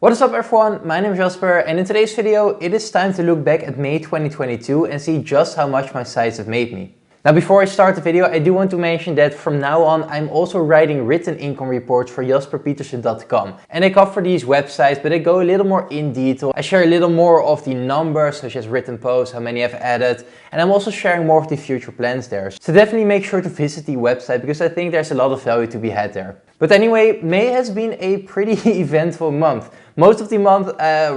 What is up everyone, my name is Jasper and in today's video it is time to look back at May 2022 and see just how much my sites have made me. Now before I start the video I do want to mention that from now on I'm also writing written income reports for jasperpietersen.com and I cover these websites but I go a little more in detail. I share a little more of the numbers such as written posts, how many I've added, and I'm also sharing more of the future plans there. So definitely make sure to visit the website because I think there's a lot of value to be had there. But anyway, May has been a pretty eventful month. Most of the month,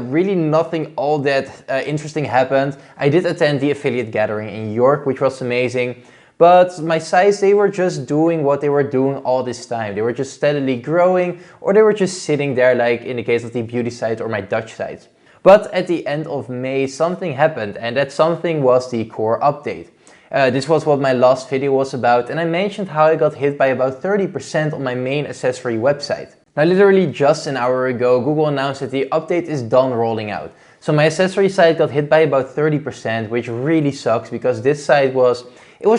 really nothing all that interesting happened. I did attend the affiliate gathering in York, which was amazing. But my sites, they were just doing what they were doing all this time. They were just steadily growing, or they were just sitting there like in the case of the beauty site or my Dutch sites. But at the end of May, something happened, and that something was the core update. This was what my last video was about, and I mentioned how I got hit by about 30% on my main accessory website. Now literally just an hour ago, Google announced that the update is done rolling out. So my accessory site got hit by about 30%, which really sucks because this site was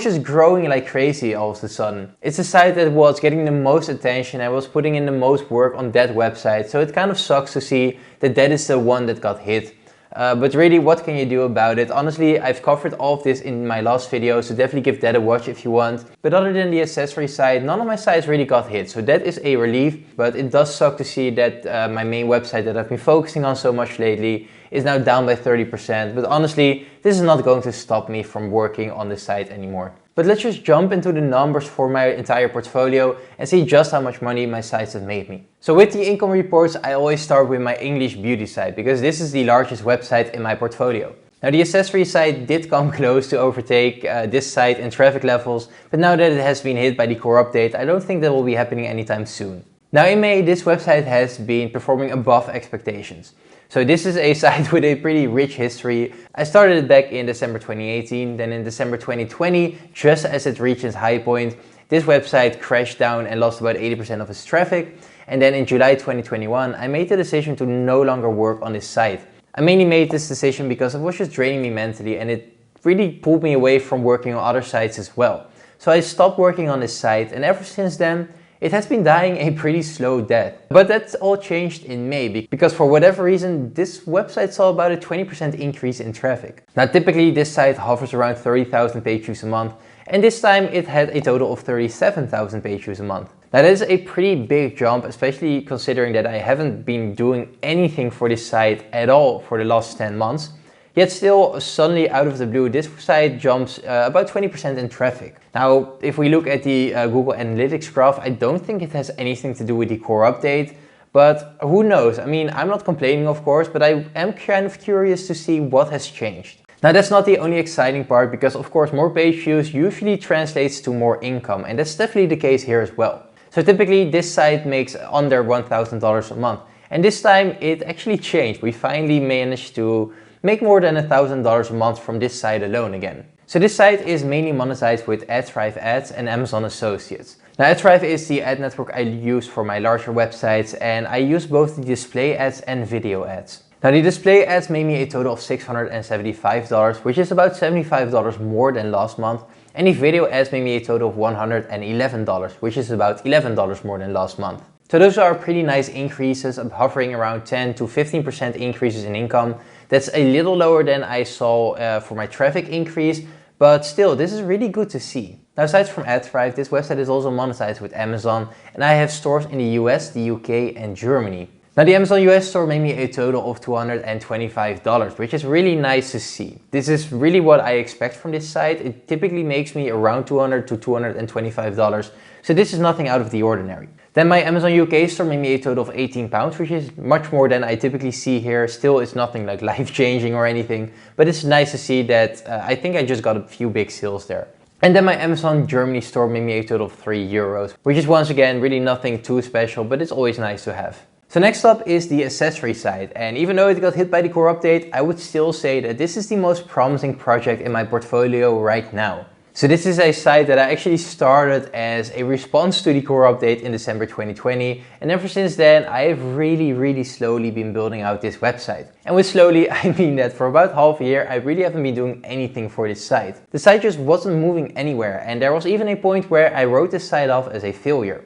just growing like crazy all of a sudden. It's a site that was getting the most attention. I was putting in the most work on that website, so it kind of sucks to see that that is the one that got hit. But really, what can you do about it? Honestly, I've covered all of this in my last video, so definitely give that a watch if you want. But other than the accessory side, none of my sites really got hit, so that is a relief. But it does suck to see that my main website that I've been focusing on so much lately is now down by 30%. But honestly, this is not going to stop me from working on this site anymore. But let's just jump into the numbers for my entire portfolio and see just how much money my sites have made me. So with the income reports, I always start with my English beauty site because this is the largest website in my portfolio. Now the accessory site did come close to overtake this site in traffic levels, but now that it has been hit by the core update, I don't think that will be happening anytime soon. Now in May, this website has been performing above expectations. So this is a site with a pretty rich history. I started it back in December 2018, then in December 2020, just as it reached its high point, this website crashed down and lost about 80% of its traffic. And then in July 2021, I made the decision to no longer work on this site. I mainly made this decision because it was just draining me mentally and it really pulled me away from working on other sites as well. So I stopped working on this site and ever since then, it has been dying a pretty slow death. But that's all changed in May because for whatever reason, this website saw about a 20% increase in traffic. Now typically this site hovers around 30,000 page views a month and this time it had a total of 37,000 page views a month. Now that is a pretty big jump, especially considering that I haven't been doing anything for this site at all for the last 10 months. Yet still, suddenly out of the blue, this site jumps about 20% in traffic. Now, if we look at the Google Analytics graph, I don't think it has anything to do with the core update, but who knows? I mean, I'm not complaining of course, but I am kind of curious to see what has changed. Now that's not the only exciting part because of course more page views usually translates to more income, and that's definitely the case here as well. So typically this site makes under $1,000 a month, and this time it actually changed. We finally managed to make more than $1,000 a month from this site alone again. So this site is mainly monetized with AdThrive ads and Amazon Associates. Now AdThrive is the ad network I use for my larger websites and I use both the display ads and video ads. Now the display ads made me a total of $675, which is about $75 more than last month. And the video ads made me a total of $111, which is about $11 more than last month. So those are pretty nice increases. I'm hovering around 10 to 15% increases in income. That's a little lower than I saw for my traffic increase, but still, this is really good to see. Now, aside from AdThrive, this website is also monetized with Amazon, and I have stores in the US, the UK, and Germany. Now, the Amazon US store made me a total of $225, which is really nice to see. This is really what I expect from this site. It typically makes me around $200 to $225, so this is nothing out of the ordinary. Then my Amazon UK store made me a total of £18, which is much more than I typically see here. Still, it's nothing like life-changing or anything, but it's nice to see that I think I just got a few big sales there. And then my Amazon Germany store made me a total of €3, which is once again really nothing too special, but it's always nice to have. So next up is the accessory side, and even though it got hit by the core update, I would still say that this is the most promising project in my portfolio right now. So this is a site that I actually started as a response to the core update in December 2020, and ever since then I have really slowly been building out this website. And with slowly I mean that for about half a year I really haven't been doing anything for this site. The site just wasn't moving anywhere, and there was even a point where I wrote this site off as a failure.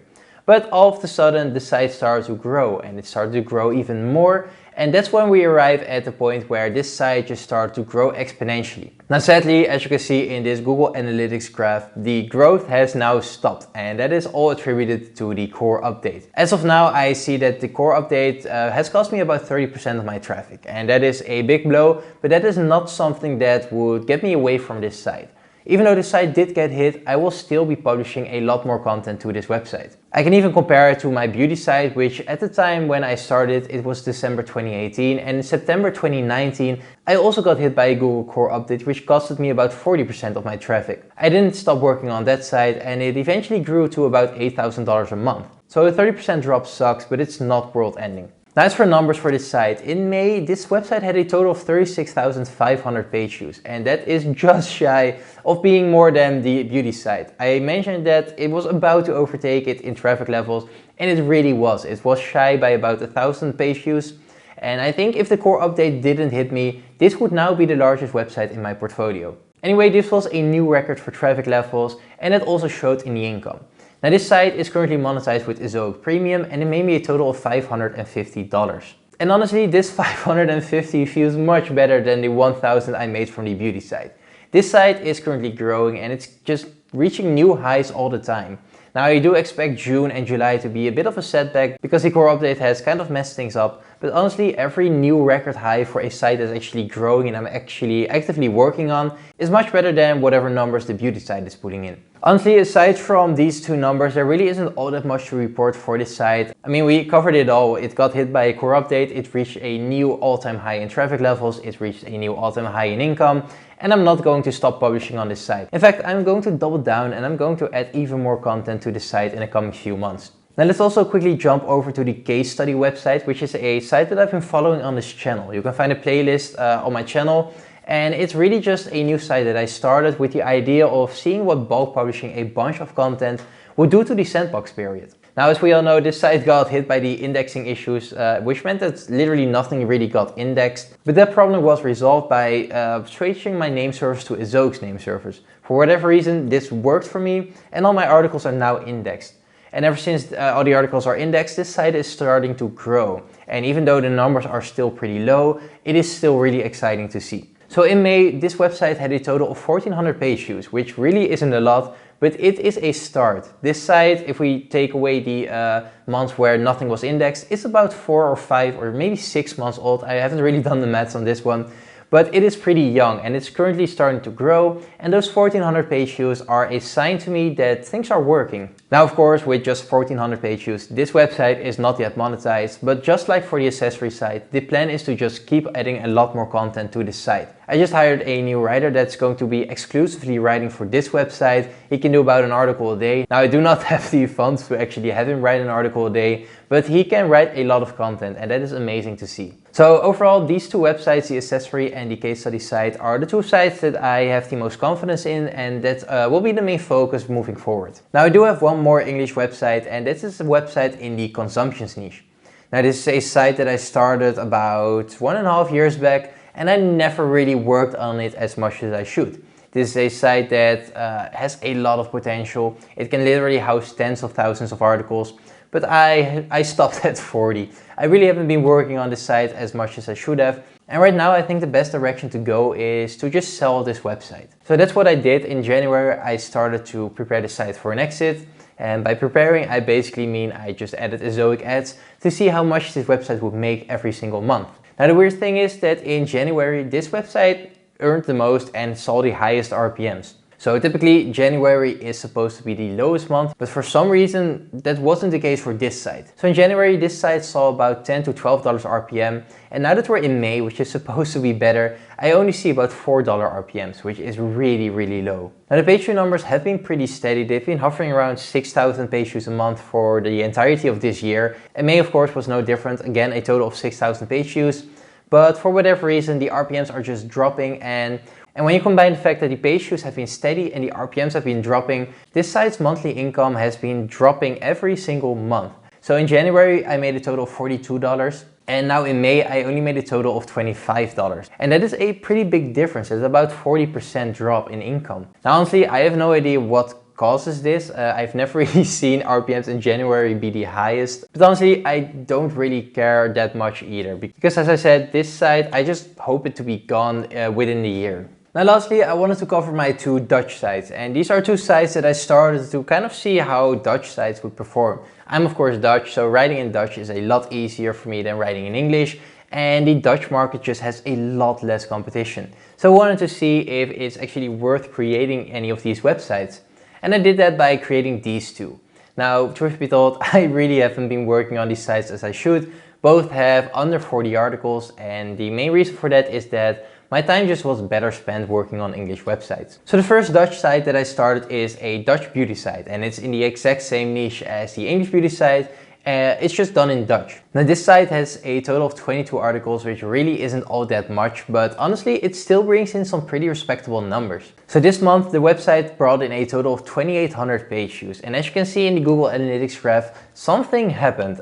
But all of a sudden the site started to grow, and it started to grow even more. And that's when we arrive at the point where this site just started to grow exponentially. Now sadly, as you can see in this Google Analytics graph, the growth has now stopped, and that is all attributed to the core update. As of now, I see that the core update has cost me about 30% of my traffic, and that is a big blow, but that is not something that would get me away from this site. Even though the site did get hit, I will still be publishing a lot more content to this website. I can even compare it to my beauty site, which at the time when I started, it was December 2018, and in September 2019, I also got hit by a Google core update, which costed me about 40% of my traffic. I didn't stop working on that site, and it eventually grew to about $8,000 a month. So a 30% drop sucks, but it's not world ending. Now as for numbers for this site, in May this website had a total of 36,500 page views, and that is just shy of being more than the beauty site. I mentioned that it was about to overtake it in traffic levels, and it really was. It was shy by about 1,000 page views, and I think if the core update didn't hit me, this would now be the largest website in my portfolio. Anyway, this was a new record for traffic levels, and it also showed in the income. Now this site is currently monetized with Ezoic Premium, and it made me a total of $550. And honestly, this 550 feels much better than the 1,000 I made from the beauty site. This site is currently growing, and it's just reaching new highs all the time. Now I do expect June and July to be a bit of a setback because the core update has kind of messed things up, but honestly every new record high for a site that's actually growing and I'm actually actively working on is much better than whatever numbers the beauty site is putting in. Honestly, aside from these two numbers, there really isn't all that much to report for this site. I mean, we covered it all. It got hit by a core update, it reached a new all-time high in traffic levels, it reached a new all-time high in income, and I'm not going to stop publishing on this site. In fact, I'm going to double down and I'm going to add even more content to this site in the coming few months. Now let's also quickly jump over to the case study website, which is a site that I've been following on this channel. You can find a playlist on my channel. And it's really just a new site that I started with the idea of seeing what bulk publishing a bunch of content would do to the sandbox period. Now, as we all know, this site got hit by the indexing issues, which meant that literally nothing really got indexed. But that problem was resolved by switching my name servers to Ezoic's name servers. For whatever reason, this worked for me, and all my articles are now indexed. And ever since all the articles are indexed, this site is starting to grow. And even though the numbers are still pretty low, it is still really exciting to see. So in May, this website had a total of 1,400 page views, which really isn't a lot, but it is a start. This site, if we take away the months where nothing was indexed, it's about 4 or 5 or maybe 6 months old. I haven't really done the maths on this one, but it is pretty young and it's currently starting to grow, and those 1,400 page views are a sign to me that things are working. Now of course, with just 1,400 page views, this website is not yet monetized, but just like for the accessory site, the plan is to just keep adding a lot more content to this site. I just hired a new writer that's going to be exclusively writing for this website. He can do about an article a day. Now I do not have the funds to actually have him write an article a day, but he can write a lot of content, and that is amazing to see. So overall, these two websites, the accessory and the case study site, are the two sites that I have the most confidence in, and that will be the main focus moving forward. Now I do have one more English website, and this is a website in the consumptions niche. Now this is a site that I started about 1.5 years back, and I never really worked on it as much as I should. This is a site that has a lot of potential. It can literally house tens of thousands of articles, but I stopped at 40. I really haven't been working on this site as much as I should have. And right now I think the best direction to go is to just sell this website. So that's what I did. In January I started to prepare the site for an exit. And by preparing, I basically mean I just added Ezoic ads to see how much this website would make every single month. Now the weird thing is that in January this website earned the most and saw the highest RPMs. So typically January is supposed to be the lowest month, but for some reason that wasn't the case for this site. So in January this site saw about $10 to $12 RPM, and now that we're in May, which is supposed to be better, I only see about $4 RPMs, which is really low. Now the page view numbers have been pretty steady. They've been hovering around 6,000 page views a month for the entirety of this year, and May of course was no different. Again, a total of 6,000 page views, but for whatever reason the RPMs are just dropping, and when you combine the fact that the page views have been steady and the RPMs have been dropping, this site's monthly income has been dropping every single month. So in January I made a total of $42, and now in May I only made a total of $25. And that is a pretty big difference. It's about 40% drop in income. Now honestly, I have no idea what causes this. I've never really seen RPMs in January be the highest, but honestly, I don't really care that much either, because as I said, this site, I just hope it to be gone within the year. Now lastly, I wanted to cover my 2 Dutch sites, and these are 2 sites that I started to kind of see how Dutch sites would perform. I'm of course Dutch, so writing in Dutch is a lot easier for me than writing in English, and the Dutch market just has a lot less competition. So I wanted to see if it's actually worth creating any of these websites. And I did that by creating these 2. Now, truth be told, I really haven't been working on these sites as I should. Both have under 40 articles, and the main reason for that is that my time just was better spent working on English websites. So the first Dutch site that I started is a Dutch beauty site, and it's in the exact same niche as the English beauty site. It's just done in Dutch. Now this site has a total of 22 articles, which really isn't all that much, but honestly it still brings in some pretty respectable numbers. So this month the website brought in a total of 2,800 page views, and as you can see in the Google Analytics graph, something happened.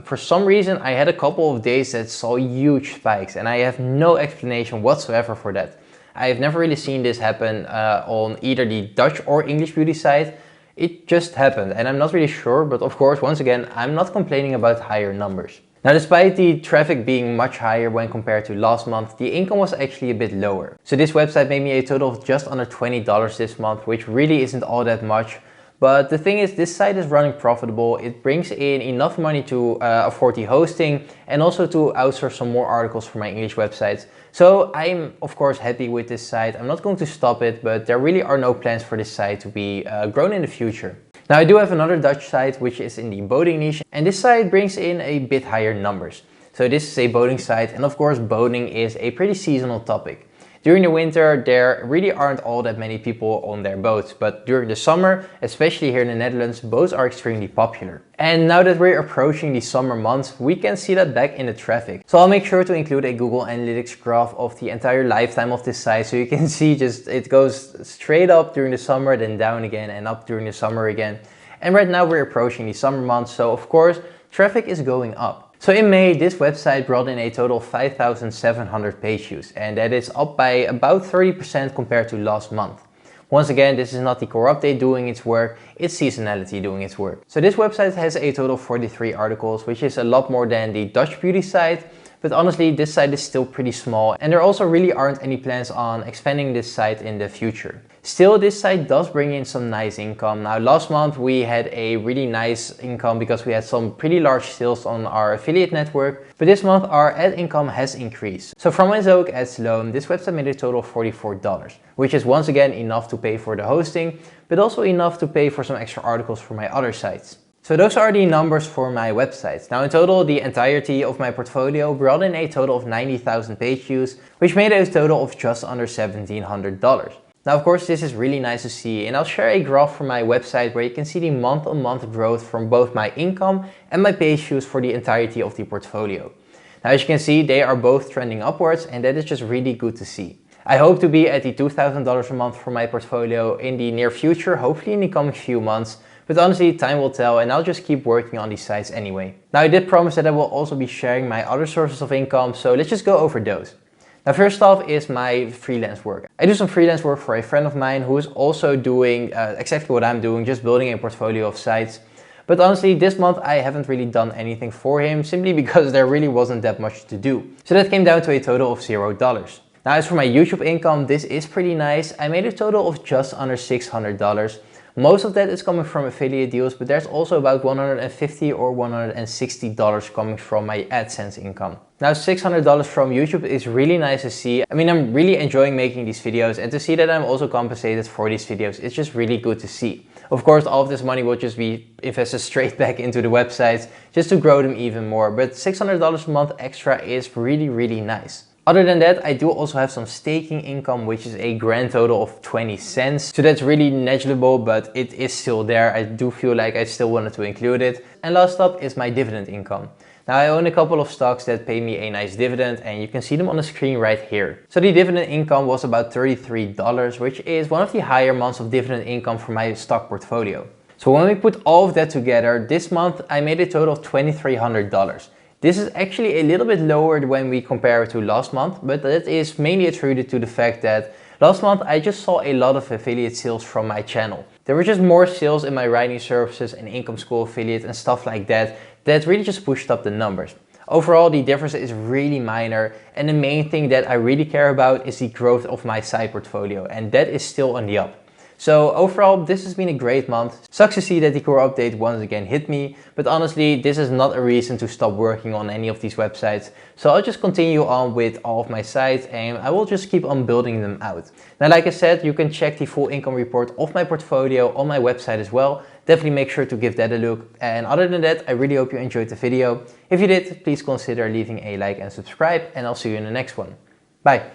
For some reason I had a couple of days that saw huge spikes, and I have no explanation whatsoever for that. I've never really seen this happen on either the Dutch or English beauty site. It just happened, and I'm not really sure, but of course, once again, I'm not complaining about higher numbers. Now, despite the traffic being much higher when compared to last month, the income was actually a bit lower. So this website made me a total of just under $20 this month, which really isn't all that much. But the thing is, this site is running profitable. It brings in enough money to afford the hosting and also to outsource some more articles for my English websites. So I'm of course happy with this site. I'm not going to stop it, but there really are no plans for this site to be grown in the future. Now I do have another Dutch site which is in the boating niche, and this site brings in a bit higher numbers. So this is a boating site, and of course boating is a pretty seasonal topic. During the winter, there really aren't all that many people on their boats, but during the summer, especially here in the Netherlands, boats are extremely popular. And now that we're approaching the summer months, we can see that back in the traffic. So I'll make sure to include a Google Analytics graph of the entire lifetime of this site, so you can see just it goes straight up during the summer, then down again, and up during the summer again. And right now we're approaching the summer months, so of course, traffic is going up. So in May, this website brought in a total of 5,700 page views, and that is up by about 30% compared to last month. Once again, this is not the core update doing its work, it's seasonality doing its work. So this website has a total of 43 articles, which is a lot more than the Dutch beauty site, but honestly this site is still pretty small, and there also really aren't any plans on expanding this site in the future. Still, this site does bring in some nice income. Now last month we had a really nice income because we had some pretty large sales on our affiliate network, but this month our ad income has increased. So from my Zoic ads alone, this website made a total of $44, which is once again enough to pay for the hosting, but also enough to pay for some extra articles for my other sites. So those are the numbers for my websites. Now in total, the entirety of my portfolio brought in a total of 90,000 page views, which made a total of just under $1,700. Now of course this is really nice to see, and I'll share a graph from my website where you can see the month-on-month growth from both my income and my page views for the entirety of the portfolio. Now as you can see, they are both trending upwards, and that is just really good to see. I hope to be at the $2,000 a month for my portfolio in the near future, hopefully in the coming few months. But honestly, time will tell, and I'll just keep working on these sites anyway. Now I did promise that I will also be sharing my other sources of income, so let's just go over those. Now first off is my freelance work. I do some freelance work for a friend of mine who is also doing exactly what I'm doing, just building a portfolio of sites. But honestly, this month I haven't really done anything for him, simply because there really wasn't that much to do. So that came down to a total of $0. Now as for my YouTube income, this is pretty nice. I made a total of just under $600. Most of that is coming from affiliate deals, but there's also about $150 or $160 coming from my AdSense income. Now $600 from YouTube is really nice to see. I mean, I'm really enjoying making these videos, and to see that I'm also compensated for these videos, it's just really good to see. Of course, all of this money will just be invested straight back into the websites just to grow them even more, but $600 a month extra is really, really nice. Other than that, I do also have some staking income, which is a grand total of 20 cents. So that's really negligible, but it is still there. I do feel like I still wanted to include it. And last up is my dividend income. Now I own a couple of stocks that pay me a nice dividend, and you can see them on the screen right here. So the dividend income was about $33, which is one of the higher months of dividend income for my stock portfolio. So when we put all of that together, this month I made a total of $2,300. This is actually a little bit lower when we compare it to last month, but that is mainly attributed to the fact that Last month I just saw a lot of affiliate sales from my channel. There were just more sales in my writing services and income school affiliate and stuff like that really just pushed up the numbers. Overall, the difference is really minor, and the main thing that I really care about is the growth of my side portfolio, and that is still on the up. So overall, this has been a great month. Sucks to see that the core update once again hit me, but honestly, this is not a reason to stop working on any of these websites. So I'll just continue on with all of my sites and I will just keep on building them out. Now, like I said, you can check the full income report of my portfolio on my website as well. Definitely make sure to give that a look. And other than that, I really hope you enjoyed the video. If you did, please consider leaving a like and subscribe, and I'll see you in the next one. Bye.